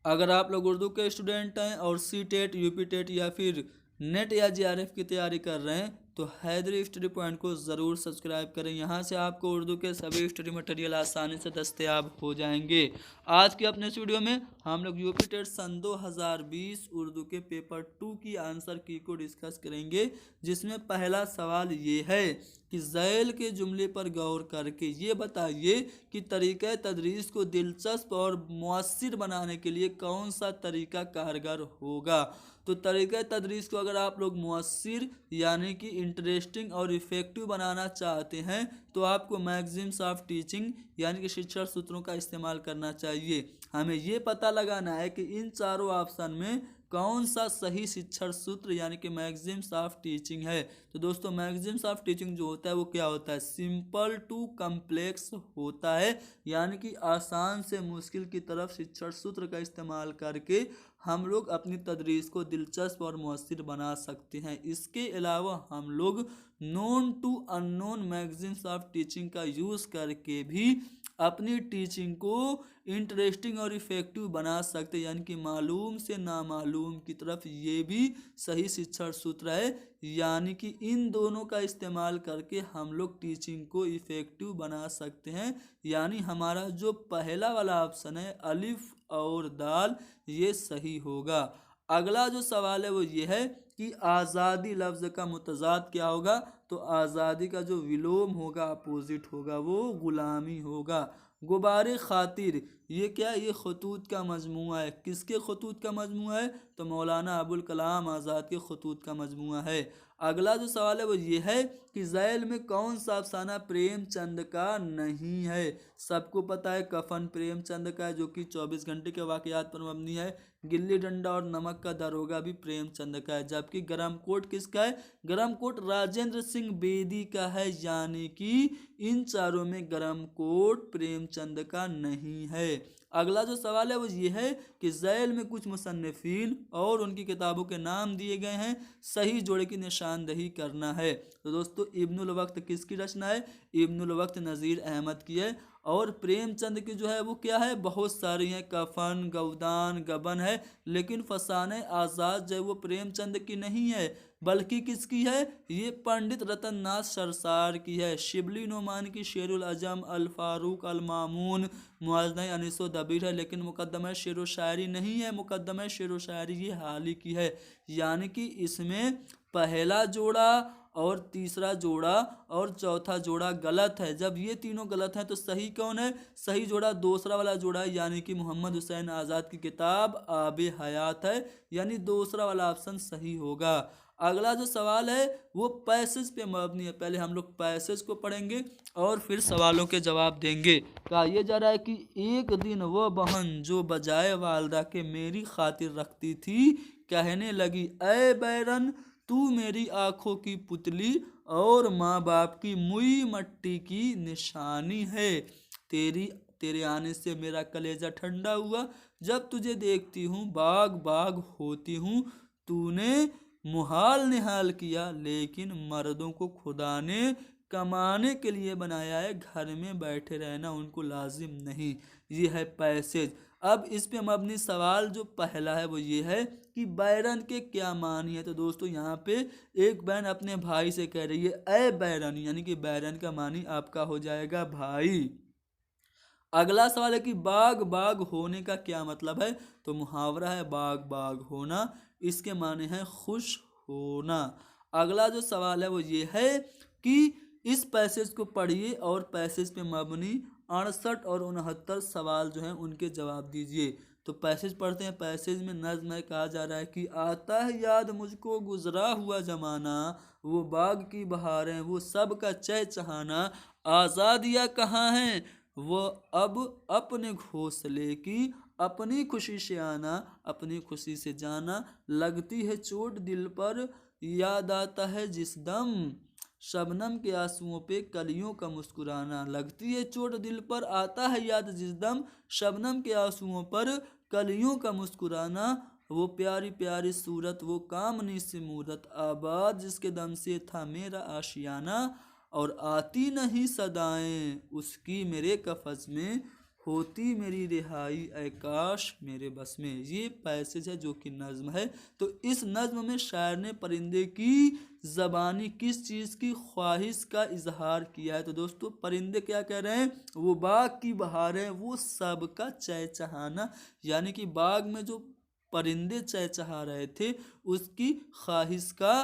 अगर आप लोग उर्दू के स्टूडेंट हैं और सी टेट, यूपी टेट या फिर नेट या जीआरएफ की तैयारी कर रहे हैं तो हैदरी स्टडी पॉइंट को ज़रूर सब्सक्राइब करें। यहाँ से आपको उर्दू के सभी स्टडी मटेरियल आसानी से दस्तयाब हो जाएंगे। आज के अपने इस वीडियो में हम लोग यूपी टेट सन 2020 उर्दू के पेपर 2 की आंसर की को डिस्कस करेंगे, जिसमें पहला सवाल ये है कि ज़ैल के जुमले पर गौर करके ये बताइए कि तरीक़ा तदरीस को दिलचस्प और मुअस्सिर बनाने के लिए कौन सा तरीका कारगर होगा। तो तरीक़ा तदरीस को अगर आप लोग मुअस्सिर यानी कि इंटरेस्टिंग और इफ़ेक्टिव बनाना चाहते हैं तो आपको मैगज़ीन्स ऑफ टीचिंग यानी कि शिक्षण सूत्रों का इस्तेमाल करना चाहिए। हमें ये पता लगाना है कि इन चारों ऑप्शन में कौन सा सही शिक्षण सूत्र यानी कि मैगज़ीन्स ऑफ टीचिंग है। तो दोस्तों मैगज़ीन्स ऑफ टीचिंग जो होता है वो क्या होता है, सिंपल टू कम्प्लेक्स होता है, यानी कि आसान से मुश्किल की तरफ शिक्षण सूत्र का इस्तेमाल करके हम लोग अपनी तदरीस को दिलचस्प और मुअस्सिर बना सकते हैं। इसके अलावा हम लोग known to unknown magazines of teaching का यूज़ करके भी अपनी टीचिंग को इंटरेस्टिंग और इफ़ेक्टिव बना सकते हैं, यानी कि मालूम से नामालूम की तरफ ये भी सही शिक्षण सूत्र है। यानी कि इन दोनों का इस्तेमाल करके हम लोग टीचिंग को इफ़ेक्टिव बना सकते हैं। यानी हमारा जो पहला वाला ऑप्शन है अलिफ और दाल ये सही होगा। अगला जो सवाल है वो ये है कि आज़ादी लफ्ज़ का मुतज़ाद क्या होगा। तो आज़ादी का जो विलोम होगा, अपोजिट होगा, वो ग़ुलामी होगा। गुबारे खातिर ये क्या है, ये खतूत का मजमुआ है। किसके खतूत का मजमुआ है, तो मौलाना अबुल कलाम आज़ाद के खतूत का मजमुआ है। अगला जो सवाल है वो ये है कि ज़ैल में कौन सा अफसाना प्रेमचंद का नहीं है। सबको पता है कफन प्रेमचंद का है जो कि 24 घंटे के वाक़यात पर मबनी है। गिल्ली डंडा और नमक का दरोगा भी प्रेमचंद का है। जबकि गरम कोट किसका है, गरम कोट राजेंद्र सिंह बेदी का है। यानी कि इन चारों में गरम कोट प्रेमचंद का नहीं है। अगला जो सवाल है वो ये है कि ज़ैल में कुछ मुसन्निफीन और उनकी किताबों के नाम दिए गए हैं, सही जोड़े की निशानदही करना है। तो दोस्तों इब्नुल वक्त किसकी रचना है, इब्नुल वक्त नज़ीर अहमद की है। और प्रेमचंद की जो है वो क्या है, बहुत सारी हैं, कफन, गवदान, गबन है। लेकिन फसाने आज़ाद जो है वो प्रेमचंद की नहीं है, बल्कि किसकी है, ये पंडित रतन नाथ सरसार की है। शिबली नोमान की शेरुल अजम, अल फारूक, अल मामून, मुआज़ना अनीसो दबीर है। लेकिन मुकद्दमा शेर व शायरी नहीं है, मुकद्दमा शेर व शायरी ये हाल ही की है। यानी कि इसमें पहला जोड़ा और तीसरा जोड़ा और चौथा जोड़ा गलत है। जब ये तीनों गलत हैं तो सही कौन है, सही जोड़ा दूसरा वाला जोड़ा है, यानी कि मोहम्मद हुसैन आज़ाद की किताब आबे हयात है। यानी दूसरा वाला ऑप्शन सही होगा। अगला जो सवाल है वो पैसेज पे मबनी है। पहले हम लोग पैसेज को पढ़ेंगे और फिर सवालों के जवाब देंगे। कहा यह जा रहा है कि एक दिन वह बहन जो बजाय वालदा के मेरी खातिर रखती थी, कहने लगी ऐ बैरन तू मेरी आंखों की पुतली और माँ बाप की मुई मट्टी की निशानी है। तेरे आने से मेरा कलेजा ठंडा हुआ, जब तुझे देखती हूँ बाग बाग होती हूँ। तूने मुहाल निहाल किया, लेकिन मर्दों को खुदा ने कमाने के लिए बनाया है, घर में बैठे रहना उनको लाजिम नहीं। ये है पैसेज। अब इस पे मबनी सवाल जो पहला है वो ये है कि बैरन के क्या मानी है। तो दोस्तों यहाँ पे एक बहन अपने भाई से कह रही है ऐ बैरन, यानी कि बैरन का मानी आपका हो जाएगा भाई। अगला सवाल है कि बाग बाग होने का क्या मतलब है। तो मुहावरा है बाग बाग होना, इसके माने हैं खुश होना। अगला जो सवाल है वो ये है कि इस पैसेज को पढ़िए और पैसेज पे मबनी 68 और 69 सवाल जो हैं उनके जवाब दीजिए। तो पैसेज पढ़ते हैं। पैसेज में नज़्म है, कहा जा रहा है कि आता है याद मुझको गुजरा हुआ ज़माना, वो बाग की बहारें वो सब का चहचहाना, आज़ादियाँ कहाँ हैं वो अब अपने घोंसले की, अपनी खुशी से आना अपनी खुशी से जाना, लगती है चोट दिल पर याद आता है जिस दम, शबनम के आंसुओं पे कलियों का मुस्कुराना। लगती है चोट दिल पर आता है याद जिस दम, शबनम के आंसुओं पर कलियों का मुस्कुराना, वो प्यारी प्यारी सूरत वो कामनी सी मूरत, आबाद जिसके दम से था मेरा आशियाना, और आती नहीं सदाएं उसकी मेरे कफस में, होती मेरी रिहाई ऐ काश मेरे बस में, ये पैसेज है जो कि नज्म है। तो इस नज्म में शायर ने परिंदे की ज़बानी किस चीज़ की ख्वाहिश का इजहार किया है। तो दोस्तों परिंदे क्या कह रहे हैं, वो बाग की बहार है, वो सबका चहचहाना, यानी कि बाग में जो परिंदे चहचहा रहे थे उसकी ख्वाहिश का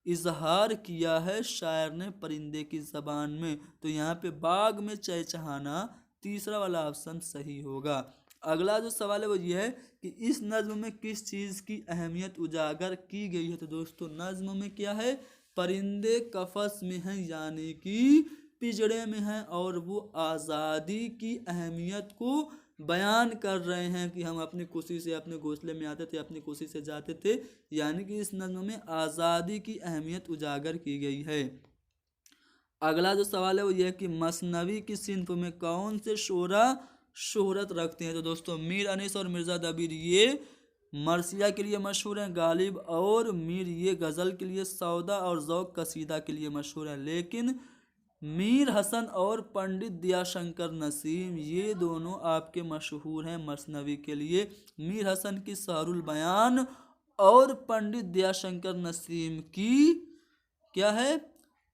इजहार किया है शायर ने परिंदे की ज़बान में। तो यहाँ पे बाग में चहचहाना, तीसरा वाला ऑप्शन सही होगा। अगला जो सवाल है वो ये है कि इस नज्म में किस चीज़ की अहमियत उजागर की गई है। तो दोस्तों नज्म में क्या है, परिंदे कफस में हैं यानी कि पिंजड़े में हैं और वो आज़ादी की अहमियत को बयान कर रहे हैं कि हम अपनी खुशी से अपने घोंसले में आते थे, अपनी खुशी से जाते थे, यानी कि इस नज्म में आज़ादी की अहमियत उजागर की गई है। अगला जो सवाल है वो ये है कि मसनवी की सिन्फ में कौन से शोरा शोहरत रखते हैं। तो दोस्तों मीर अनीस और मिर्ज़ा दबीर ये मरसिया के लिए मशहूर हैं, गालिब और मीर ये गज़ल के लिए, सौदा और ज़ौक़ कसीदा के लिए मशहूर हैं। लेकिन मीर हसन और पंडित दयाशंकर नसीम ये दोनों आपके मशहूर हैं मसनवी के लिए। मीर हसन की सहरुल बयान और पंडित दयाशंकर नसीम की क्या है,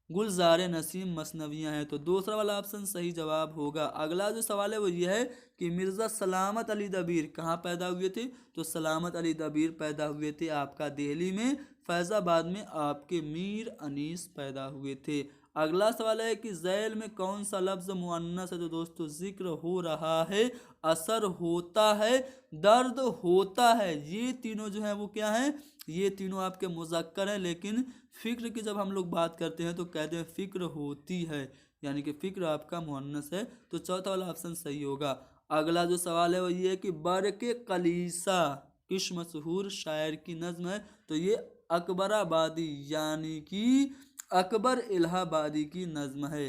गुलजार नसीम मसनवियाँ हैं। तो दूसरा वाला ऑप्शन सही जवाब होगा। अगला जो सवाल है वो ये है कि मिर्ज़ा सलामत अली दबीर कहाँ पैदा हुए थे। तो सलामत अली दबीर पैदा हुए थे आपका दिल्ली में, फैज़ाबाद में आपके मीर अनीस पैदा हुए थे। अगला सवाल है कि ज़ैल में कौन सा लफ्ज़ मुअन्नस है। तो दोस्तों जिक्र हो रहा है, असर होता है, दर्द होता है, ये तीनों जो हैं वो क्या हैं, ये तीनों आपके मुज़क्कर हैं। लेकिन फ़िक्र की जब हम लोग बात करते हैं तो कहते हैं फ़िक्र होती है, यानी कि फ़िक्र आपका मुअन्नस है। तो चौथा वाला ऑप्शन सही होगा। अगला जो सवाल है वो ये है कि बरके कलीसा किस मशहूर शायर की नज़्म है। तो ये अकबराबादी यानी कि अकबर इलाहाबादी की नज़्म है।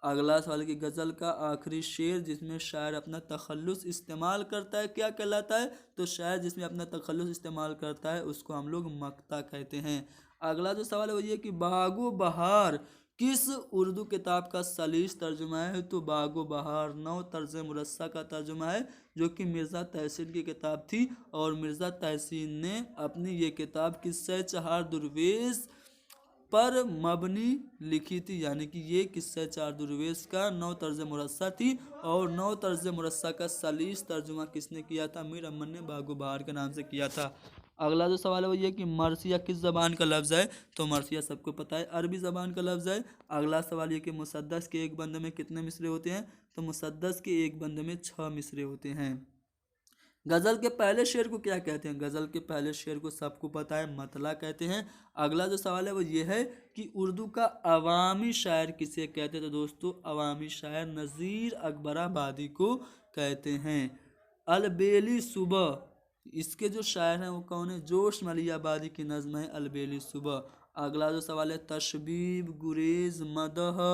अगला सवाल की गज़ल का आखिरी शेर जिसमें शायर अपना तखल्लुस इस्तेमाल करता है क्या कहलाता है। तो शायर जिसमें अपना तखल्लुस इस्तेमाल करता है उसको हम लोग मक्ता कहते हैं। अगला जो सवाल है वो ये कि बागो बहार किस उर्दू किताब का सलीस तर्जुमा है। तो बागो बहार नौ तर्ज मुरस्सा का तर्जुमा है जो कि मिर्ज़ा तहसीन की किताब थी और मिर्ज़ा तहसीन ने अपनी ये किताब किस्से चार दुर्वेश पर मबनी लिखी थी, यानी कि ये किस्से चार दुर्वेश का नौ तर्ज मुरस्सा थी और नौ तर्ज मुरस्सा का सलीस तर्जुमा किसने किया था, मीर अमन ने बागो बहार के नाम से किया था। अगला जो सवाल है वो ये कि मरसिया किस ज़बान का लफ्ज़ है। तो मरसिया सबको पता है अरबी ज़बान का लफ्ज़ है। अगला सवाल ये कि मुसद्दस के एक बंद में कितने मिसरे होते हैं। तो मुसद्दस के एक बंद में 6 मिसरे होते हैं। गज़ल के पहले शेर को क्या कहते हैं। गज़ल के पहले शेर को सबको पता है मतला कहते हैं। अगला जो सवाल है वो ये है कि उर्दू का अवामी शायर किसे कहते हैं। तो दोस्तों अवामी शायर नज़ीर अकबराबादी को कहते हैं। अलबेली सुबह इसके जो शायर हैं वो कौन है, जोश मलियाबादी की नज़्म है अलबेली सुबह। अगला जो सवाल है तशबीब गुरेज मदह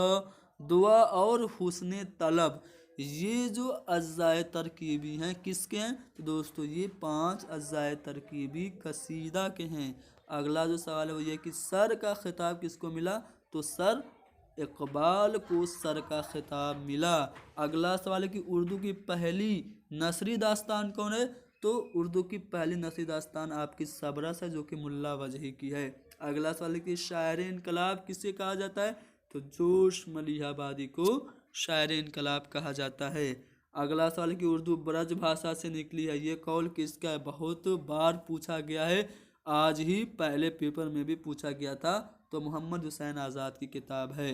दुआ और हुस्न तलब ये जो अज्जाए तरकीबी हैं किसके हैं। तो दोस्तों ये 5 अज्जाए तरकीबी कसीदा के हैं। अगला जो सवाल है वो ये कि सर का खिताब किसको मिला। तो सर इकबाल को सर का खिताब मिला। अगला सवाल है कि उर्दू की पहली नसरी दास्तान कौन है। तो उर्दू की पहली नसरी दास्तान आपकी सबरस है जो कि मुल्ला वजही की है। अगला सवाल है कि शायर इनकलाब किसे कहा जाता है। तो जोश मलिहाबादी को शायर इनकलाब कहा जाता है। अगला सवाल है कि उर्दू ब्रज भाषा से निकली है, ये कौल किसका है। बहुत बार पूछा गया है, आज ही पहले पेपर में भी पूछा गया था। तो मोहम्मद हुसैन आज़ाद की किताब है।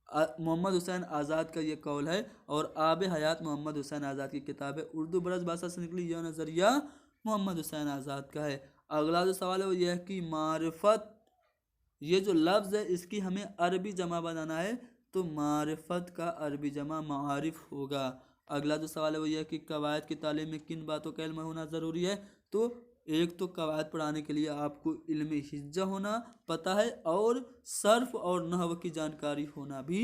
मोहम्मद हुसैन आज़ाद का ये कौल है और आब हयात मोहम्मद हुसैन आज़ाद की किताब है। उर्दू ब्रज भाषा से निकली यह नज़रिया मोहम्मद हुसैन आज़ाद का है। अगला जो सवाल है वो यह कि मारिफत ये जो लफ्ज़ है इसकी हमें अरबी जमा बनाना है। तो मारिफत का अरबी जमा मारिफ होगा। अगला जो सवाल है वो यह कि कवायद की तालीम में किन बातों का इल्म होना ज़रूरी है। तो एक तो कवायद पढ़ाने के लिए आपको इल्म हिज्जा होना पता है और सर्फ और नहव की जानकारी होना भी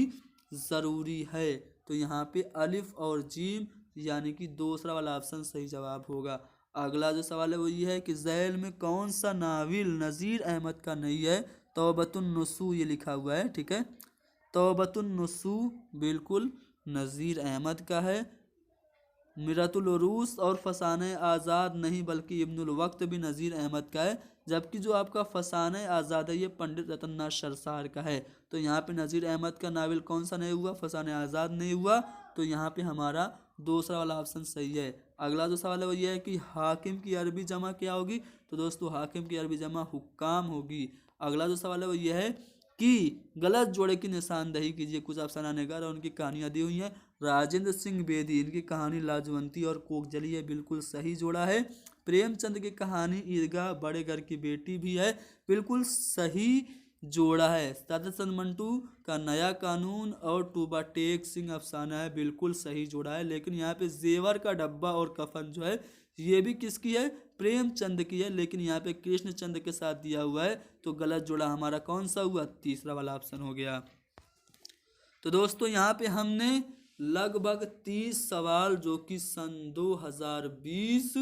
ज़रूरी है। तो यहाँ पे अलिफ और जीम यानी कि दूसरा वाला ऑप्शन सही जवाब होगा। अगला जो सवाल है वो ये है कि ज़ैल में कौन सा नाविल नज़ीर अहमद का नहीं है। तौबतुन नुसू ये लिखा हुआ है, ठीक है। तौबतुन नुसू बिल्कुल नज़ीर अहमद का है। मिरातुल उरूस और फसाने आज़ाद नहीं बल्कि इब्नुल वक्त भी नज़ीर अहमद का है, जबकि जो आपका फसाने आज़ाद है ये पंडित रतन नाथ सरसार का है। तो यहाँ पे नज़ीर अहमद का नावल कौन सा नहीं हुआ, फसाने आज़ाद नहीं हुआ। तो यहाँ पे हमारा दूसरा वाला ऑप्शन सही है। अगला जो सवाल है वो ये है कि हाकिम की अरबी जमा क्या होगी। तो दोस्तों हाकिम की अरबी जमा हुक्काम होगी। अगला जो सवाल है वो ये है कि गलत जोड़े की निशानदेही कीजिए। कुछ अफसानानिगार और उनकी कहानियां दी हुई हैं। राजेंद्र सिंह बेदी, इनकी कहानी लाजवंती और कोकजली है, बिल्कुल सही जोड़ा है। प्रेमचंद की कहानी ईदगाह बड़े घर की बेटी भी है, बिल्कुल सही जोड़ा है। सादतचंद मंटू का नया कानून और टूबा टेक सिंह अफसाना है, बिल्कुल सही जोड़ा है। लेकिन यहाँ पे जेवर का डब्बा और कफन जो है ये भी किसकी है, प्रेमचंद की है, लेकिन यहाँ पे कृष्णचंद के साथ दिया हुआ है। तो गलत जोड़ा हमारा कौन सा हुआ, तीसरा वाला ऑप्शन हो गया। तो दोस्तों यहाँ पे हमने लगभग 30 सवाल जो कि सन 2020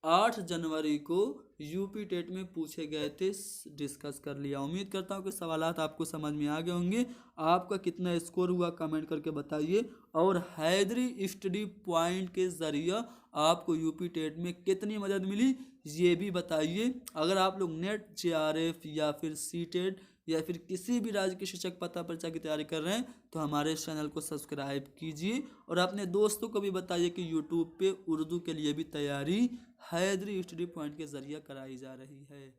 8 जनवरी को यूपी टेट में पूछे गए थे डिस्कस कर लिया। उम्मीद करता हूँ कि सवालात आपको समझ में आ गए होंगे। आपका कितना स्कोर हुआ कमेंट करके बताइए, और हैदरी स्टडी पॉइंट के ज़रिए आपको यूपी टेट में कितनी मदद मिली ये भी बताइए। अगर आप लोग नेट जेआरएफ या फिर सीटेट या फिर किसी भी राज्य के शिक्षक पात्रता परीक्षा की तैयारी कर रहे हैं तो हमारे इस चैनल को सब्सक्राइब कीजिए, और अपने दोस्तों को भी बताइए कि यूट्यूब पे उर्दू के लिए भी तैयारी हैदरी स्टडी पॉइंट के जरिए कराई जा रही है।